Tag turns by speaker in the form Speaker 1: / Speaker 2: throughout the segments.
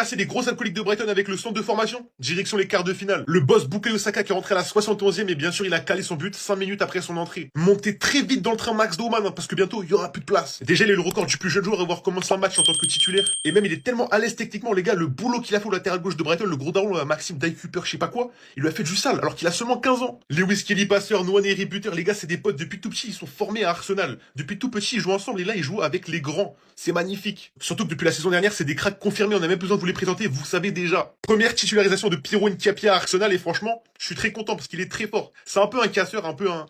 Speaker 1: ramasser les gros alcooliques de Brighton avec le centre de formation. Direction les quarts de finale. Le boss Bukayo Saka qui est rentré à la 71e et bien sûr il a calé son but 5 minutes après son entrée. Montez très vite dans le train Max Dauman parce que bientôt il y aura plus de place. Déjà il est le record du plus jeune joueur à avoir commencé un match en tant que titulaire. Et même il est tellement à l'aise techniquement les gars, le boulot qu'il a fait au latéral gauche de Brighton, le gros daron Maxime Cooper, je sais pas quoi, il lui a fait du sale alors qu'il a seulement 15 ans. Lewis Kelly passeur, Nwaneri buteur, les gars c'est des potes depuis tout petit, ils sont formés à Arsenal. Depuis tout petit ils jouent ensemble et là ils jouent avec les grands. C'est magnifique. Surtout que depuis la saison dernière c'est des cracks confirmés, on a même besoin de vous les présenter, vous savez déjà. Première titularisation de Piero Nketiah à Arsenal et franchement je suis très content parce qu'il est très fort. C'est un peu un casseur, un peu un...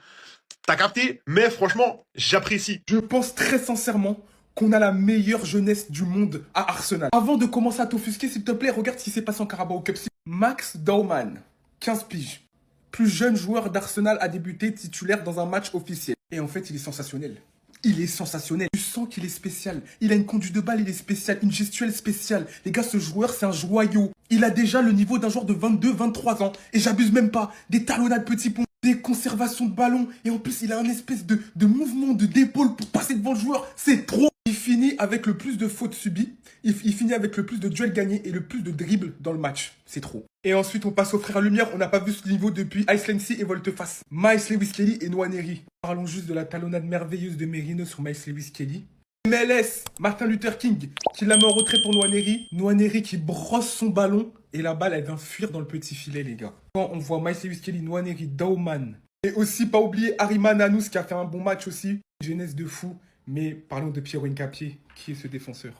Speaker 1: T'as capté? Mais franchement j'apprécie.
Speaker 2: Je pense très sincèrement qu'on a la meilleure jeunesse du monde à Arsenal. Avant de commencer à t'offusquer, s'il te plaît, regarde ce qui s'est passé en Carabao Cup. Max Dauman, 15 piges, plus jeune joueur d'Arsenal a débuté titulaire dans un match officiel. Et en fait, il est sensationnel. Il est sensationnel. Tu sens qu'il est spécial. Il a une conduite de balle, il est spécial. Une gestuelle spéciale. Les gars, ce joueur, c'est un joyau. Il a déjà le niveau d'un joueur de 22-23 ans. Et j'abuse même pas. Des talonnades petits ponts, des conservations de ballon. Et en plus, il a un espèce de mouvement d'épaule pour passer devant le joueur. C'est trop. Il finit avec le plus de fautes subies. Il finit avec le plus de duels gagnés et le plus de dribbles dans le match. C'est trop. Et ensuite, on passe aux frères Lumière. On n'a pas vu ce niveau depuis Iceland Sea et Volte-Face. Miles Lewis Kelly et Nwaneri. Parlons juste de la talonnade merveilleuse de Merino sur Miles Lewis Kelly. MLS, Martin Luther King, qui la met en retrait pour Nwaneri. Nwaneri qui brosse son ballon et la balle, elle vient fuir dans le petit filet, les gars. Quand on voit Miles Lewis Kelly, Nwaneri, Dauman. Et aussi, pas oublier Harima Nanous qui a fait un bon match aussi. Jeunesse de fou. Mais parlons de Piero Nketiah. Qui est ce défenseur?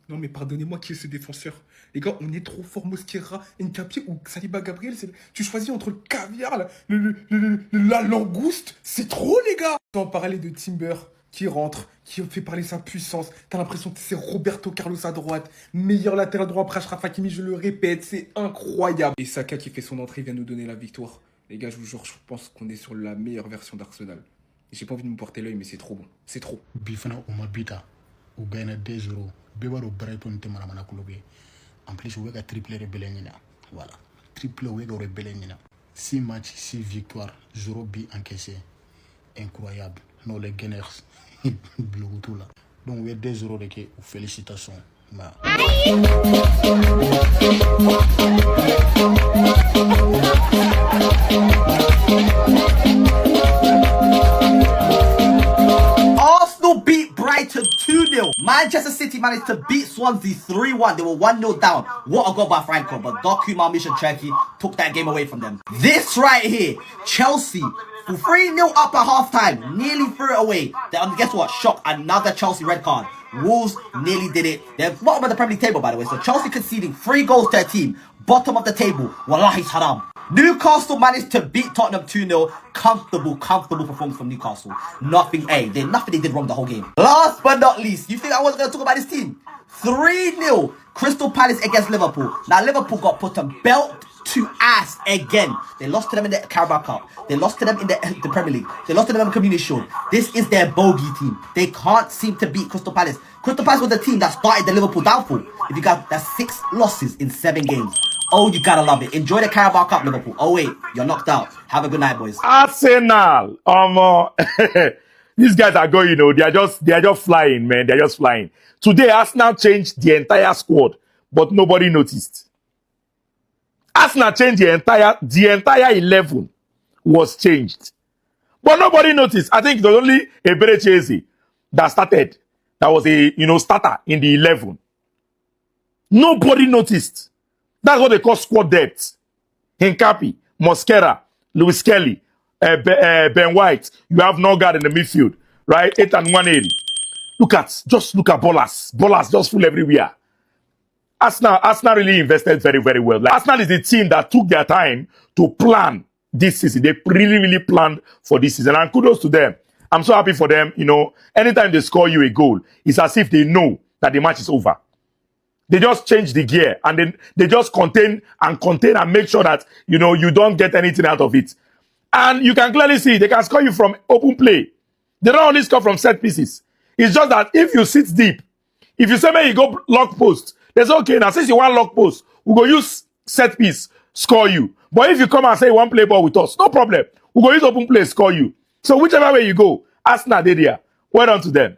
Speaker 2: Non mais pardonnez-moi, qui est ce défenseur? Les gars, on est trop fort. Mosquera, Nketiah ou Saliba Gabriel. Tu choisis entre le caviar, la langouste. C'est trop, les gars. Sans parler de Timber qui rentre, qui fait parler sa puissance. T'as l'impression que c'est Roberto Carlos à droite. Meilleur latéral droit après Achraf Hakimi, je le répète. C'est incroyable. Et Saka qui fait son entrée vient nous donner la victoire. Les gars, je vous jure, je pense qu'on est sur la meilleure version d'Arsenal. J'ai pas envie de me porter l'œil, mais c'est trop bon. C'est trop.
Speaker 3: Bifana Omabita, ou gagne 2-0. Bébaro Brighton te maramana kulobe. En plus, on a triplé rebellion. Voilà. Triplé rebellion. 6 matchs, 6 victoires, 0 buts encaissés. Incroyable. Non, les Gunners, tout là. Donc, on a 2-0 de qui, félicitations.
Speaker 4: Arsenal beat Brighton 2-0. Manchester City managed to beat Swansea 3-1. They were 1-0 down. What a goal by Franco. But Dokuma Mission Turkey took that game away from them. This right here, Chelsea, 3-0 up at half-time. Nearly threw it away. Then guess what? Shock. Another Chelsea red card. Wolves nearly did it. They're bottom of the Premier League table, by the way. So Chelsea conceding 3 goals to their team. Bottom of the table. Wallahi, it's haram. Newcastle managed to beat Tottenham 2-0. Comfortable performance from Newcastle. Nothing they did wrong the whole game. Last but not least, you think I wasn't going to talk about this team? 3-0 Crystal Palace against Liverpool. Now Liverpool got put to belt to ass again. They lost to them in the Carabao Cup. They lost to them in the Premier League. They lost to them in the Community Shield. This is their bogey team. They can't seem to beat Crystal Palace. Crystal Palace was the team that started the Liverpool downfall. If you got that's 6 losses in 7 games. Oh, you gotta love it. Enjoy the Carabao Cup, Liverpool. Oh wait, you're knocked out. Have a good night, boys.
Speaker 5: Arsenal. These guys are going, they are just flying, man. They're just flying. Today, Arsenal changed the entire squad, but nobody noticed. Arsenal changed the entire 11 was changed. But nobody noticed. I think it was only Eberechi that started. That was a, starter in the 11. Nobody noticed. That's what they call squad depth. Hincapi, Mosquera, Lewis Kelly, Ben White. You have Norgard in the midfield, right? 8 and 180. Look at Bolas. Bolas just full everywhere. Arsenal really invested very, very well. Like, Arsenal is the team that took their time to plan this season. They really planned for this season. And kudos to them. I'm so happy for them. Anytime they score you a goal, it's as if they know that the match is over. They just change the gear and then they just contain and make sure that, you don't get anything out of it. And you can clearly see they can score you from open play. They don't only score from set pieces. It's just that if you sit deep, if you say, man, you go lock post, they say, okay, now since you want lock post, we'll go use set piece, score you. But if you come and say you want play ball with us, no problem. We'll go use open play, score you. So whichever way you go, Arsenal, they're there. Well done to them.